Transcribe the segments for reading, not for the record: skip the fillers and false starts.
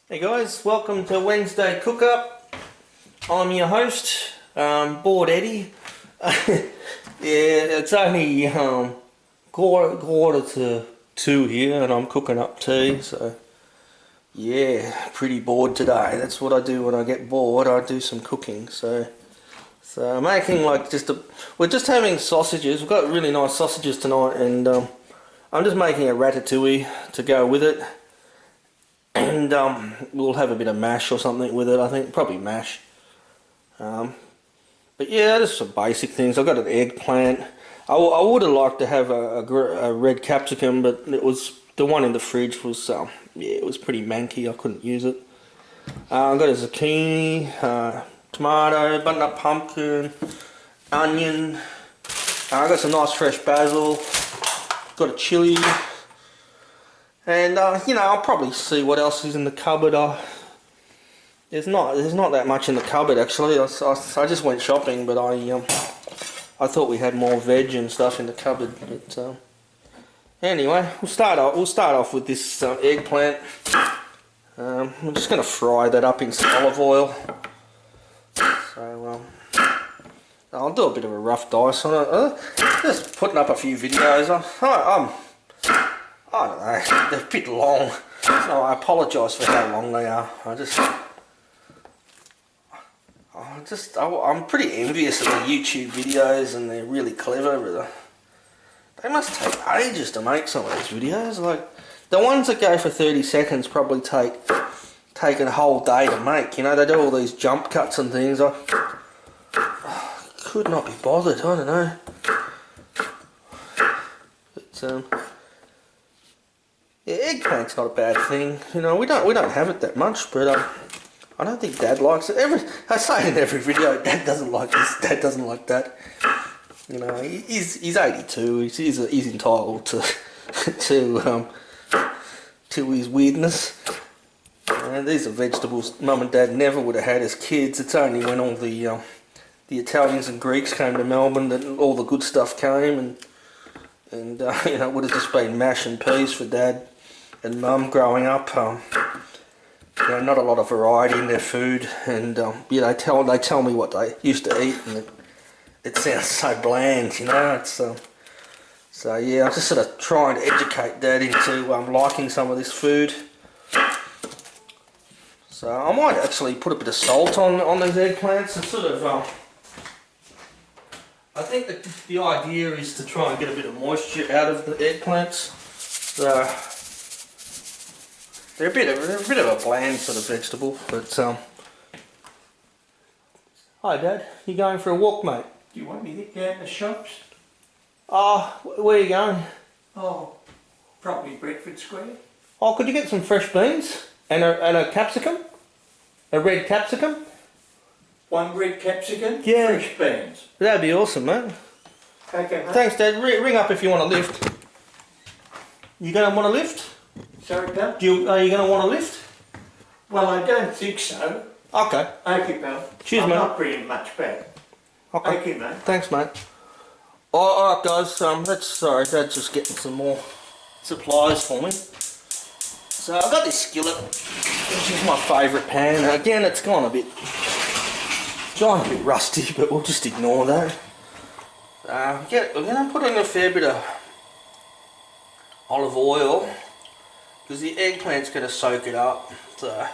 Hey guys, welcome to Wednesday Cook Up. I'm your host, Bored Eddie. Yeah, it's only quarter to 2 here and I'm cooking up tea, so yeah, pretty bored today. That's what I do when I get bored, I do some cooking. So I'm making we're just having sausages. We've got really nice sausages tonight, and I'm just making a ratatouille to go with it. And we'll have a bit of mash or something with it, I think. Probably mash. But yeah, just some basic things. I've got an eggplant. I would have liked to have a red capsicum, but it was the one in the fridge was yeah, it was pretty manky. I couldn't use it. I've got a zucchini, tomato, butternut pumpkin, onion. I've got some nice fresh basil. Got a chilli. And you know, I'll probably see what else is in the cupboard. There's not that much in the cupboard actually. I just went shopping, but I thought we had more veg and stuff in the cupboard. But anyway, we'll start off with this eggplant. I'm just going to fry that up in some olive oil. So I'll do a bit of a rough dice on it. Just putting up a few videos. I don't know, they're a bit long, so I apologise for how long they are. I'm pretty envious of the YouTube videos, and they're really clever, but they must take ages to make some of these videos. Like, the ones that go for 30 seconds probably take a whole day to make, you know, they do all these jump cuts and things. I could not be bothered, I don't know. But, yeah, eggplant's not a bad thing. You know, we don't have it that much, but I don't think Dad likes it. I say in every video, Dad doesn't like this, Dad doesn't like that. You know, he's 82. He's entitled to his weirdness. And these are vegetables Mum and Dad never would have had as kids. It's only when all the Italians and Greeks came to Melbourne that all the good stuff came, and you know, it would have just been mash and peas for Dad and Mum growing up. You know, not a lot of variety in their food, and you know, they tell me what they used to eat, and it sounds so bland, you know. It's so yeah, I'm just sort of trying to educate Dad into liking some of this food. So I might actually put a bit of salt on these eggplants and sort of. I think the idea is to try and get a bit of moisture out of the eggplants. So they're a bit of a bland sort of vegetable, but Hi Dad, you going for a walk, mate? Do you want me to get down the shops? Where are you going? Oh, probably Bradford Square. Oh, could you get some fresh beans and a capsicum? A red capsicum? One red capsicum? Yeah. Fresh beans. That'd be awesome, mate. Okay, mate. Thanks, Dad. Ring up if you want a lift. You gonna want a lift? Sorry, pal? Are you gonna want a lift? Well, I don't think so. Okay. Okay, pal. Cheers, I'm mate. not bringing much back. Okay. Okay, mate. Thanks, mate. Alright, guys. Sorry, Dad's just getting some more supplies for me. So I've got this skillet, which is my favourite pan. Again, it's gone a bit rusty, but we'll just ignore that. We're going to put in a fair bit of olive oil, because the eggplant's going to soak it up. So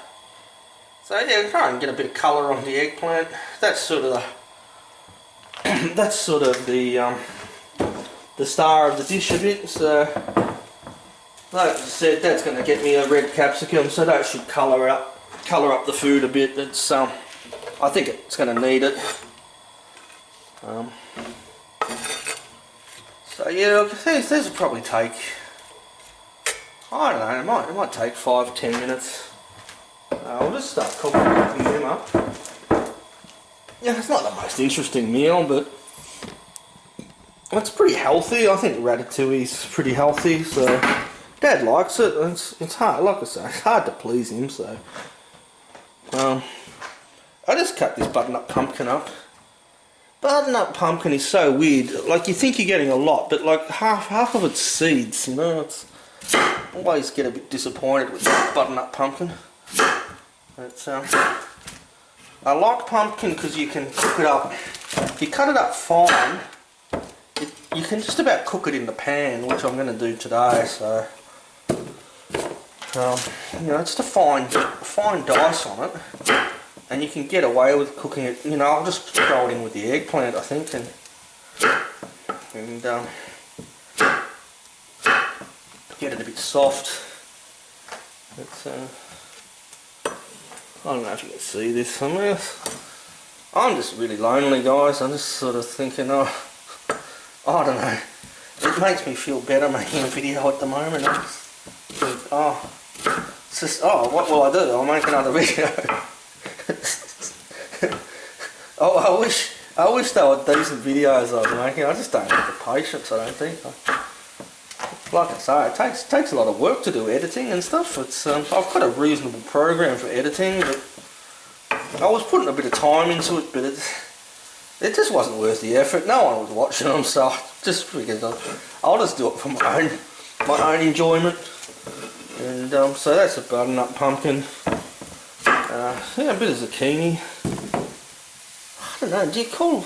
yeah, try and get a bit of colour on the eggplant. That's sort of the star of the dish a bit. So like I said, Dad's going to get me a red capsicum, so that should colour up the food a bit. It's I think it's going to need it. So yeah, these will probably take, I don't know, it might take 5-10 minutes. We'll just start cooking them up. Yeah, it's not the most interesting meal, but it's pretty healthy. I think ratatouille's pretty healthy, so Dad likes it. It's hard, like I say, it's hard to please him. So I just cut this butternut pumpkin up. Butternut pumpkin is so weird. Like, you think you're getting a lot, but like half of it's seeds, you know. It's always get a bit disappointed with butternut pumpkin. It's, I like pumpkin because you can cook it up. If you cut it up fine, you can just about cook it in the pan, which I'm going to do today. So, you know, it's just a fine dice on it, and you can get away with cooking it. You know, I'll just throw it in with the eggplant, I think, and get it a bit soft. It's, I don't know if you can see this. I'm just really lonely, guys. I'm just sort of thinking, I don't know. It makes me feel better making a video at the moment. I just think, it's just, what will I do? I'll make another video. I wish they were decent videos I was making. I just don't have the patience, I don't think. Like I say, it takes a lot of work to do editing and stuff. It's I've got a reasonable program for editing, but I was putting a bit of time into it, but it just wasn't worth the effort. No one was watching them, so I just figured I'll just do it for my own enjoyment. And so that's a butternut pumpkin. Yeah, a bit of zucchini. I don't know. Do you call?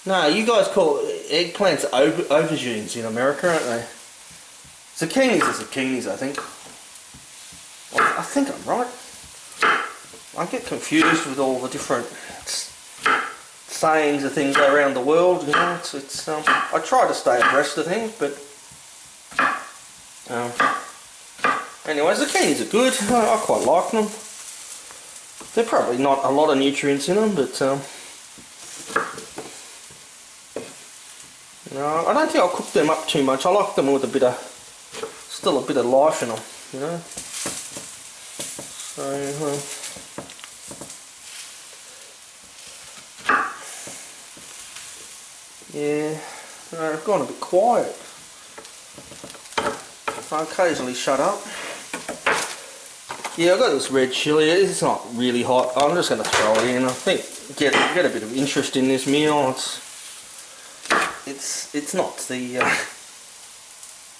No, you guys call eggplants aubergines in America, aren't they? Zucchinis are zucchinis, I think. I think I'm right. I get confused with all the different sayings of things around the world. You know, it's I try to stay abreast of things, but anyway, zucchinis are good. I quite like them. They're probably not a lot of nutrients in them, but no, I don't think I'll cook them up too much. I like them with still a bit of life in them, you know. So, yeah, I've gone a bit quiet. I occasionally shut up. Yeah, I've got this red chilli. It's not really hot. I'm just going to throw it in. I think get a bit of interest in this meal. It's not the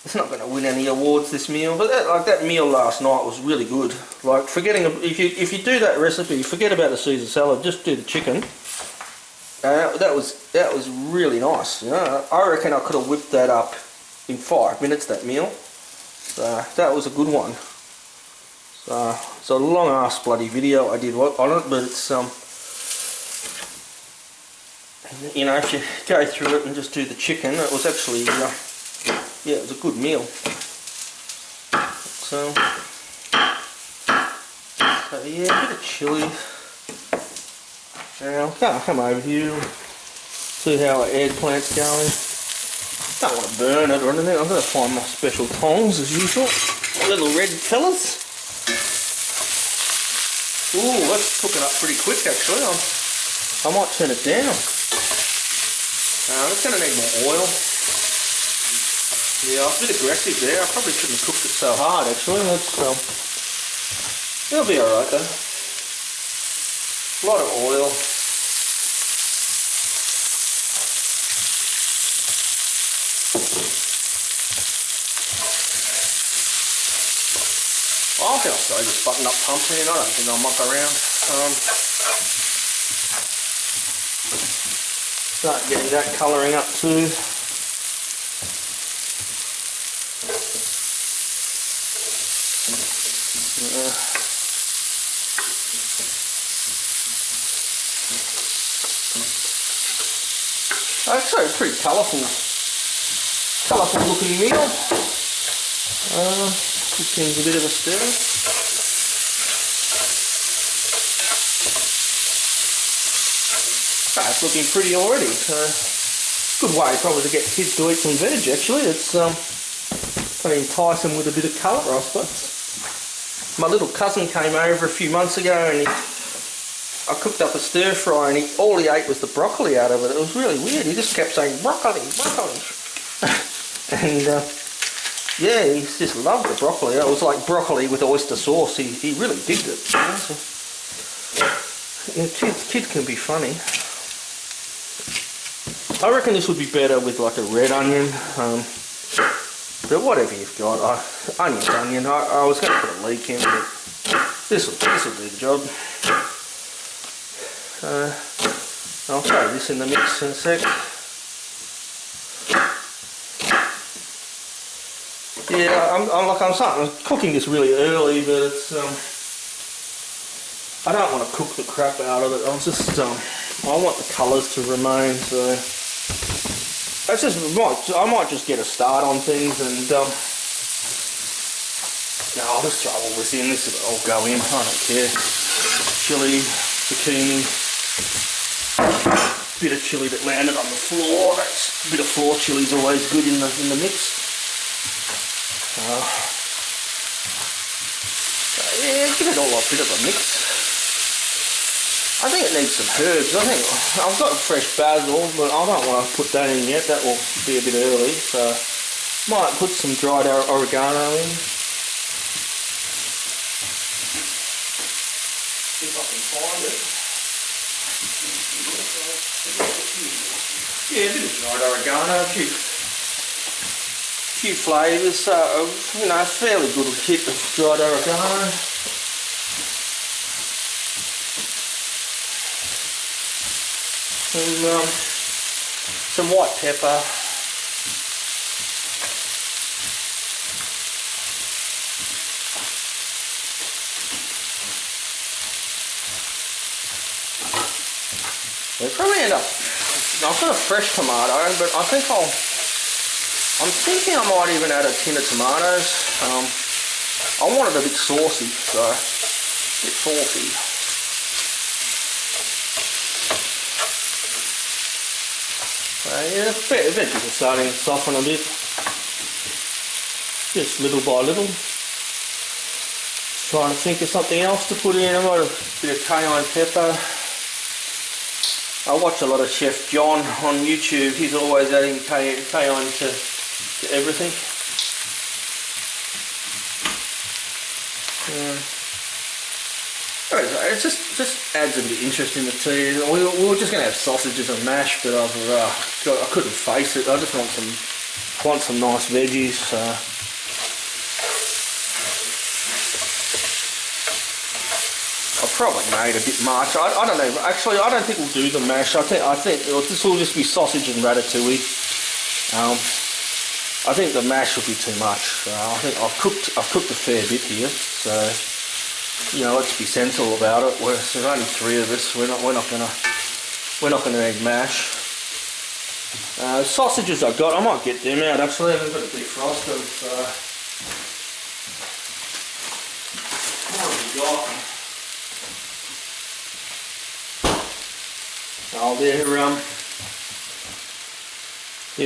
it's not going to win any awards, this meal, but that meal last night was really good. Like, if you do that recipe, forget about the Caesar salad, just do the chicken. That was really nice. You know, I reckon I could have whipped that up in 5 minutes, that meal. So that was a good one. So it's a long ass bloody video I did on it, but it's you know, if you go through it and just do the chicken, it was actually yeah, it was a good meal. So yeah, a bit of chilli. Now I'll come over here, see how our eggplant's going. Don't want to burn it or anything. I'm going to find my special tongs as usual. Little red fellas. Ooh, that's cooking up pretty quick actually. I might turn it down. It's going to need more oil. Yeah, I was a bit aggressive there. I probably shouldn't have cooked it so hard actually. It'll be alright though. A lot of oil. I think I'll throw this button-up pumpkin in. I don't think I'll muck around. Start getting that colouring up too. Actually, a pretty colourful looking meal. Give things a bit of a stir. It's looking pretty already. Good way probably to get kids to eat some veg actually. It's going to entice them with a bit of colour, I suppose. My little cousin came over a few months ago and I cooked up a stir fry and all he ate was the broccoli out of it. It was really weird. He just kept saying broccoli, broccoli. And yeah, he just loved the broccoli. It was like broccoli with oyster sauce. He really digged it. You know? So, yeah, kids can be funny. I reckon this would be better with like a red onion. But whatever you've got. Onion. I was going to put a leek in, but This will do the job. I'll throw this in the mix in a sec. Yeah, I'm cooking this really early, but it's I don't want to cook the crap out of it. I want the colours to remain. So I might just get a start on things, and no, I'll just throw all this in. This will all go in. I don't care. Chili, zucchini, bit of chili that landed on the floor. A bit of floor chili is always good in the mix. Yeah, give it all a bit of a mix. I think it needs some herbs. I think I've got fresh basil, but I don't want to put that in yet. That will be a bit early, so might put some dried oregano in. See if I can find it. Yeah, a bit of dried oregano, a few flavours, you know, a fairly good hit of dried oregano. And some white pepper. We'll probably end up, I've got a fresh tomato, but I'm thinking I might even add a tin of tomatoes. I want it a bit saucy, so a bit saucy. Yeah, veggies are starting to soften a bit, just little by little. Trying to think of something else to put in. I've got a bit of cayenne pepper. I watch a lot of Chef John on YouTube. He's always adding cayenne to everything. It just adds a bit of interest in the tea. We were just going to have sausages and mash, but I couldn't face it. I just want some nice veggies. I probably made a bit much. I don't know. Actually, I don't think we'll do the mash. I think this will just be sausage and ratatouille. I think the mash will be too much. I think I've cooked a fair bit here, so you know, let's be sensible about it. There's only 3 of us. We're not gonna egg mash. Sausages I got. I might get them out. Actually, I've got to defrost them. So what have we got? Oh,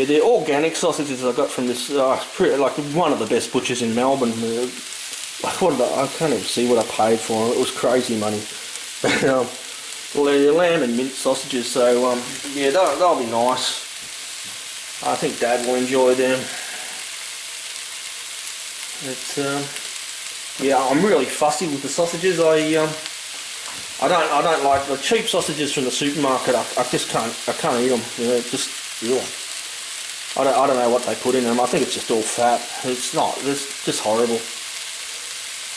they're organic sausages I got from this, like one of the best butchers in Melbourne. I can't even see what I paid for them. It was crazy money. Well, they're lamb and mint sausages, so yeah, they'll be nice. I think Dad will enjoy them. Yeah, I'm really fussy with the sausages. I don't like the cheap sausages from the supermarket. I just can't eat them. You know, I don't know what they put in them. I think it's just all fat. It's just horrible.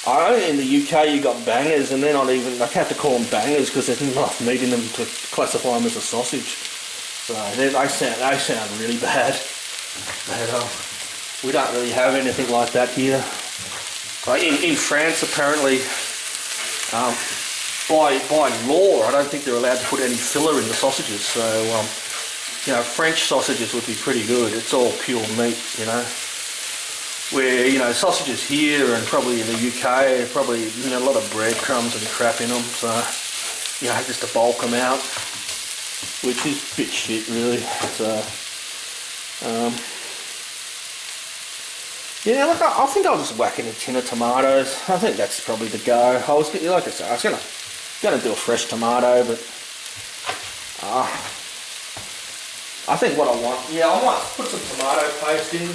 In the UK you got bangers, and they're not even. I have to call them bangers because there's not enough meat in them to classify them as a sausage. So they sound really bad. But we don't really have anything like that here. In France, apparently, by law, I don't think they're allowed to put any filler in the sausages. So, you know, French sausages would be pretty good. It's all pure meat, you know. Where, you know, sausages here and probably in the UK, probably, you know, a lot of breadcrumbs and crap in them. So, you know, just to bulk them out, which is a bit shit, really. So, yeah, look, I think I'll just whack in a tin of tomatoes. I think that's probably the go. Like I said, I was gonna do a fresh tomato, but I think what I want, yeah, I might put some tomato paste in.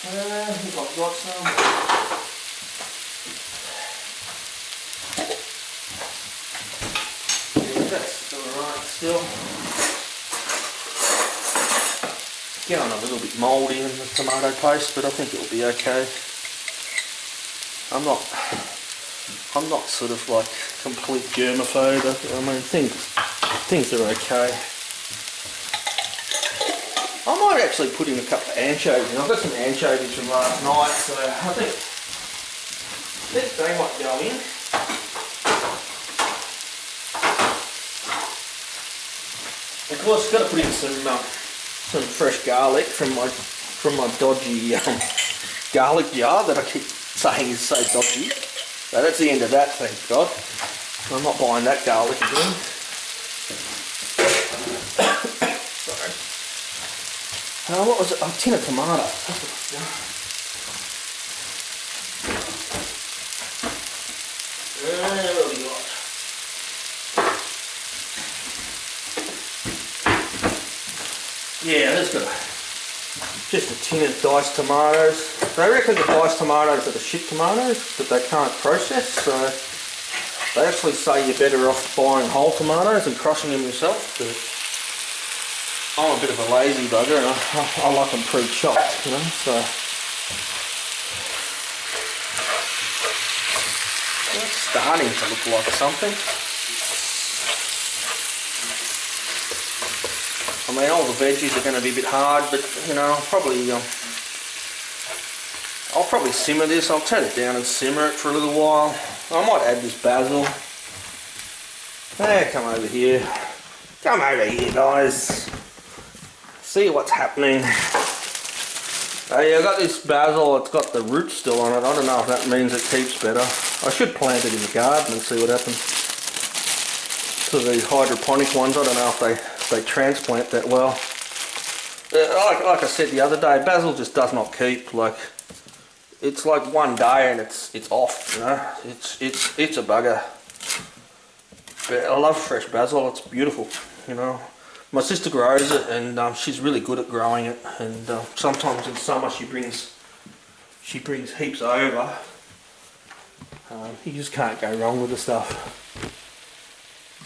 I think I've got some. Yeah, that's still alright still. Getting a little bit mouldy in the tomato paste, but I think it'll be okay. I'm not sort of like complete germaphobe. I mean, things are okay. I might actually put in a couple of anchovies. I've got some anchovies from last night, so I think they might go in. Of course, got to put in some fresh garlic from my dodgy garlic jar that I keep saying is so dodgy. So that's the end of that, thank God. I'm not buying that garlic again. Sorry. What was it? A tin of tomato. That's what it's done. What have we got? Yeah, there's got just a tin of diced tomatoes. They reckon the diced tomatoes are the shit tomatoes, but they can't process, so they actually say you're better off buying whole tomatoes and crushing them yourself. But I'm a bit of a lazy bugger and I like them pre-chopped, you know, so it's starting to look like something. I mean, all the veggies are going to be a bit hard, but you know, I'll probably simmer this. I'll turn it down and simmer it for a little while. I might add this basil. Come over here. Come over here, guys. See what's happening. Yeah, I got this basil. It's got the roots still on it. I don't know if that means it keeps better. I should plant it in the garden and see what happens. So these hydroponic ones, I don't know if they transplant that well. Like I said the other day, basil just does not keep. Like, it's like one day and it's off, you know. It's a bugger. But I love fresh basil. It's beautiful, you know. My sister grows it and she's really good at growing it. And sometimes in summer she brings heaps over. You just can't go wrong with the stuff.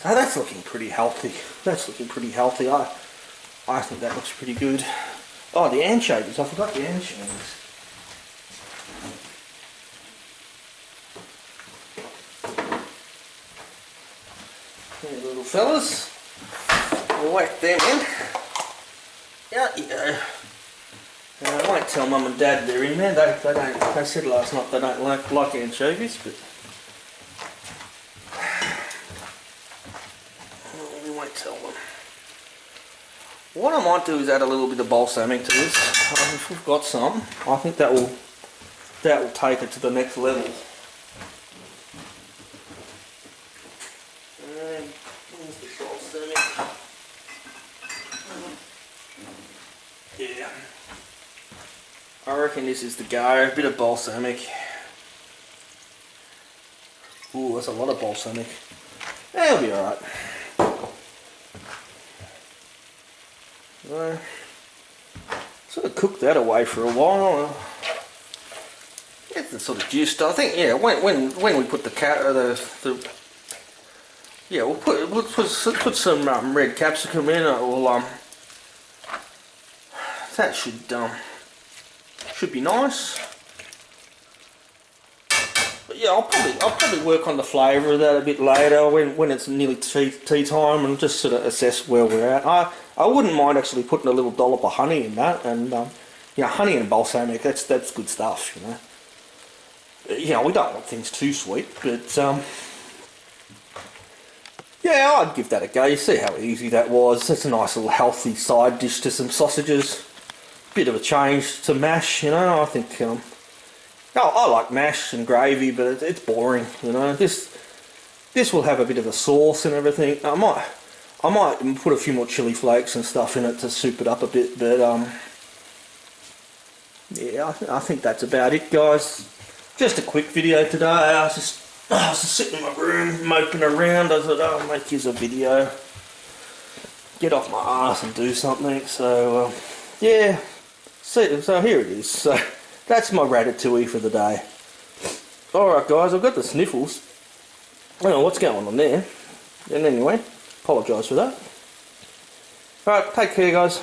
So that's looking pretty healthy. That's looking pretty healthy. I think that looks pretty good. Oh, the anchovies. I forgot the anchovies. Here, little fellas. We'll whack them in. Out you go. I won't tell Mum and Dad they're in there. They said last night they don't like anchovies, but we won't tell them. What I might do is add a little bit of balsamic to this. If we've got some, I think that will take it to the next level. And here's the balsamic. Yeah. I reckon this is the go. A bit of balsamic. Ooh, that's a lot of balsamic. That'll be alright. Sort of cook that away for a while. Get the sort of juice. I think, yeah. When we put yeah, we'll put some red capsicum in. It will that should be nice. But yeah, I'll probably work on the flavour of that a bit later when it's nearly tea time and just sort of assess where we're at. I wouldn't mind actually putting a little dollop of honey in that, and you know, honey and balsamic, that's good stuff, you know. You know, we don't want things too sweet, but yeah, I'd give that a go. You see how easy that was. That's a nice little healthy side dish to some sausages. Bit of a change to mash, you know. I think I like mash and gravy, but it's boring, you know. This will have a bit of a sauce and everything. I might put a few more chili flakes and stuff in it to soup it up a bit, but yeah, I think that's about it, guys. Just a quick video today. I was just sitting in my room moping around. I thought, I'll make you a video, get off my ass and do something. So yeah, so here it is. So that's my ratatouille for the day. Alright guys, I've got the sniffles. I don't know what's going on there. And anyway, apologise for that. Alright, take care guys.